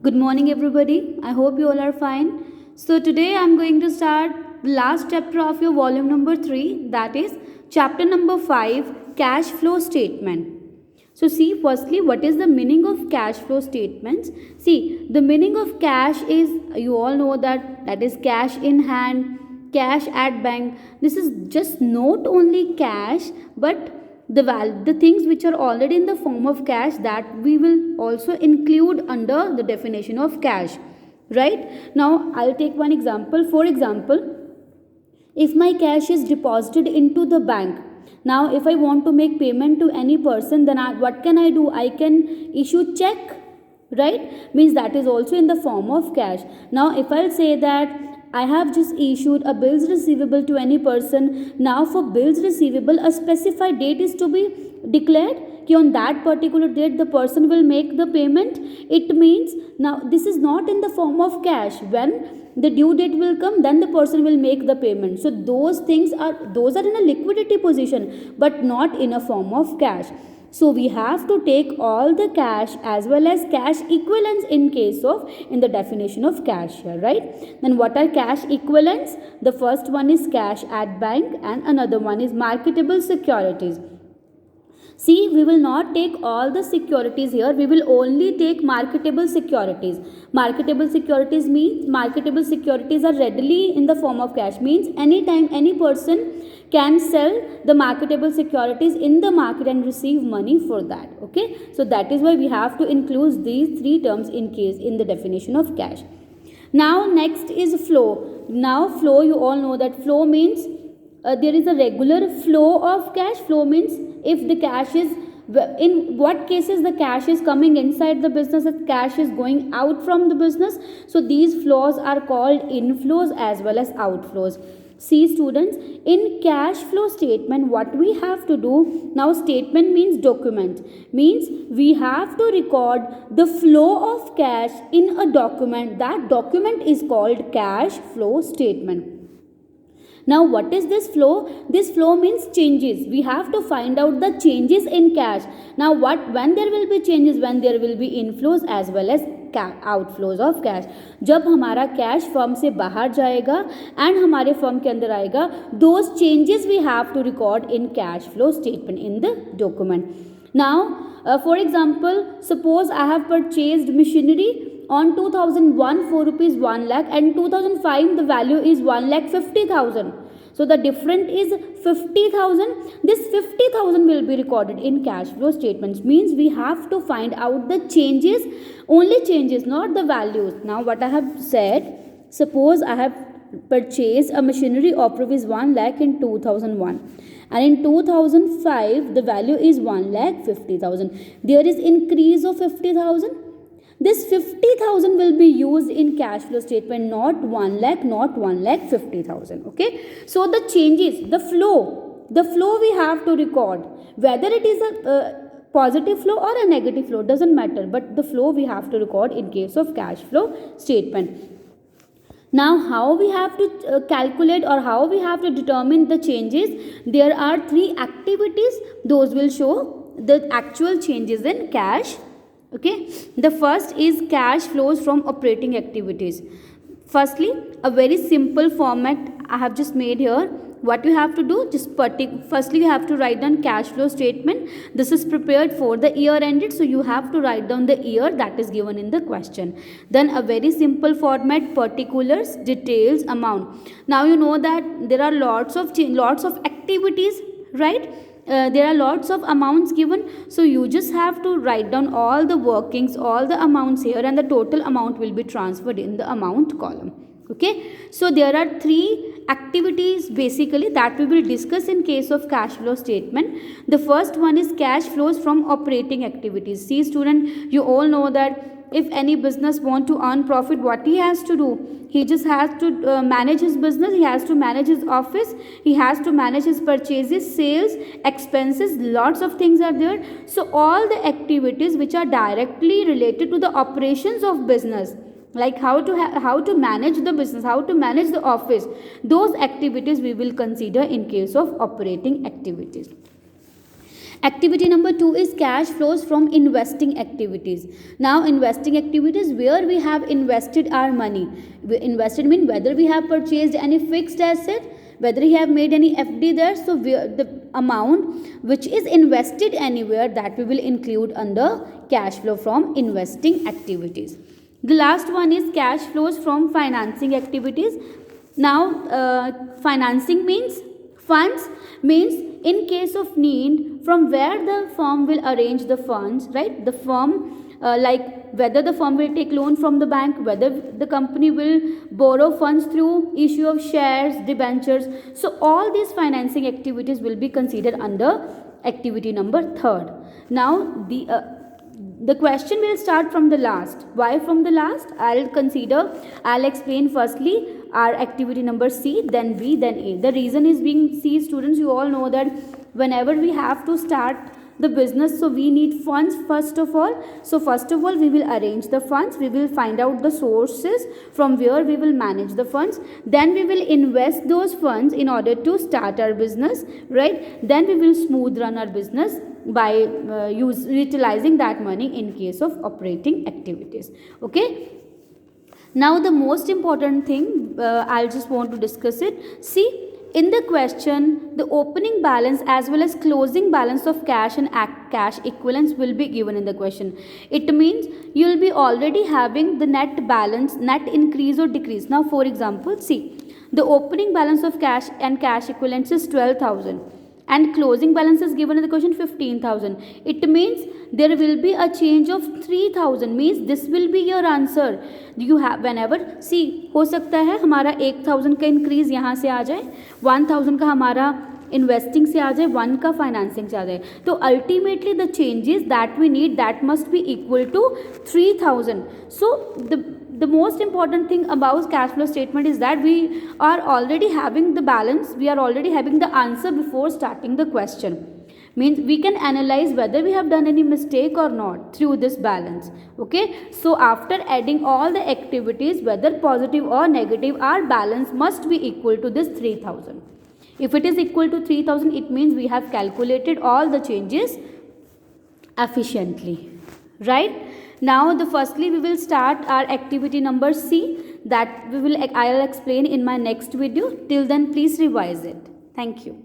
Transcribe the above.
Good morning, everybody. I hope you all are fine. So, today I'm going to start the last chapter of your volume number 3, that is chapter number 5, cash flow statement. So, see, firstly, what is the meaning of cash flow statements? See, the meaning of cash is, you all know that is cash in hand, cash at bank. This is just not only cash, but the things which are already in the form of cash, that we will also include under the definition of cash. Right now, I'll take one example. For example, if my cash is deposited into the bank, now if I want to make payment to any person, then what can I do? I can issue check, right? Means that is also in the form of cash. Now if I'll say that I have just issued a bills receivable to any person, now for bills receivable a specified date is to be declared कि on that particular date the person will make the payment. It means now this is not in the form of cash. When the due date will come, then the person will make the payment. So those are in a liquidity position, but not in a form of cash. So we have to take all the cash as well as cash equivalents in the definition of cash here, right? Then what are cash equivalents? The first one is cash at bank and another one is marketable securities. See, we will not take all the securities here. We will only take marketable securities. Marketable securities means marketable securities are readily in the form of cash. Means anytime any person can sell the marketable securities in the market and receive money for that. Okay. So that is why we have to include these three terms in the definition of cash. Now next is flow. Now flow, you all know that flow means there is a regular flow of cash. Flow means if the cash is, in what cases the cash is coming inside the business, the cash is going out from the business. So these flows are called inflows as well as outflows. See students, in cash flow statement what we have to do, now statement means document, means we have to record the flow of cash in a document. That document is called cash flow statement. Now what is this flow? This flow means changes. We have to find out the changes in cash. Now when there will be changes? When there will be inflows as well as outflows of cash. जब हमारा cash firm से बाहर जाएगा and हमारे firm के अंदर आएगा, those changes we have to record in cash flow statement in the document. Now for example, suppose I have purchased machinery on 2001 for rupees 1 lakh and 2005 the value is 1,50,000. So the difference is 50,000. This 50,000 will be recorded in cash flow statements. Means we have to find out the changes, only changes, not the values. Now what I have said, suppose I have purchased a machinery of rupees 1 lakh in 2001 and in 2005 the value is 1,50,000. There is increase of 50,000. This 50,000 will be used in cash flow statement, not 1 lakh, not 1,50,000. Okay. So the changes, the flow we have to record, whether it is a positive flow or a negative flow, doesn't matter, but the flow we have to record in case of cash flow statement. Now how we have to calculate or how we have to determine the changes? There are three activities. Those will show the actual changes in cash. Okay, the first is cash flows from operating activities. Firstly, a very simple format I have just made here. What you have to do, firstly you have to write down cash flow statement. This is prepared for the year ended, so you have to write down the year that is given in the question. Then a very simple format, particulars, details, amount. Now you know that there are lots of activities, right? There are lots of amounts given, so you just have to write down all the workings, all the amounts here, and the total amount will be transferred in the amount column. Okay, so there are three activities basically that we will discuss in case of cash flow statement. The first one is cash flows from operating activities. See student, you all know that if any business want to earn profit, what he has to do? He just has to manage his business, he has to manage his office, he has to manage his purchases, sales, expenses, lots of things are there. So all the activities which are directly related to the operations of business, like how to manage the business, how to manage the office, those activities we will consider in case of operating activities. Activity number 2 is cash flows from investing activities. Now, investing activities where we have invested our money. Invested mean whether we have purchased any fixed asset, whether we have made any FD there. So, the amount which is invested anywhere, that we will include under cash flow from investing activities. The last one is cash flows from financing activities. Now, financing means funds, means in case of need, from where the firm will arrange the funds, right? The firm, like whether the firm will take loan from the bank, whether the company will borrow funds through issue of shares, debentures. So all these financing activities will be considered under activity number 3rd. Now the question will start from the last. Why from the last? I'll explain firstly our activity number C, then B, then A. The reason is being C, students, you all know that whenever we have to start the business, so we need funds first of all. So first of all, we will arrange the funds, we will find out the sources from where we will manage the funds, then we will invest those funds in order to start our business, right? Then we will smooth run our business by utilizing that money in case of operating activities. Okay. Now the most important thing, I'll just want to discuss it. See, in the question, the opening balance as well as closing balance of cash and cash equivalents will be given in the question. It means you will be already having the net balance, net increase or decrease. Now for example, see, the opening balance of cash and cash equivalents is 12,000 and closing balance is given in the question 15,000. It means there will be a change of 3,000, means this will be your answer. You have whenever, see, हो सकता है हमारा 1,000 का increase यहाँ से आ जाए, 1,000 का हमारा इन्वेस्टिंग से आ जाए, 1 का फाइनेंसिंग से आ जाए. तो ultimately the changes that we need that must be equal to 3,000. So the most important thing about cash flow statement is that we are already having the balance, we are already having the answer before starting the question. Means we can analyze whether we have done any mistake or not through this balance. Okay, so after adding all the activities, whether positive or negative, our balance must be equal to this 3,000. If it is equal to 3,000, it means we have calculated all the changes efficiently, right? Now firstly we will start our activity number C, that I'll explain in my next video. Till then please revise it. Thank you.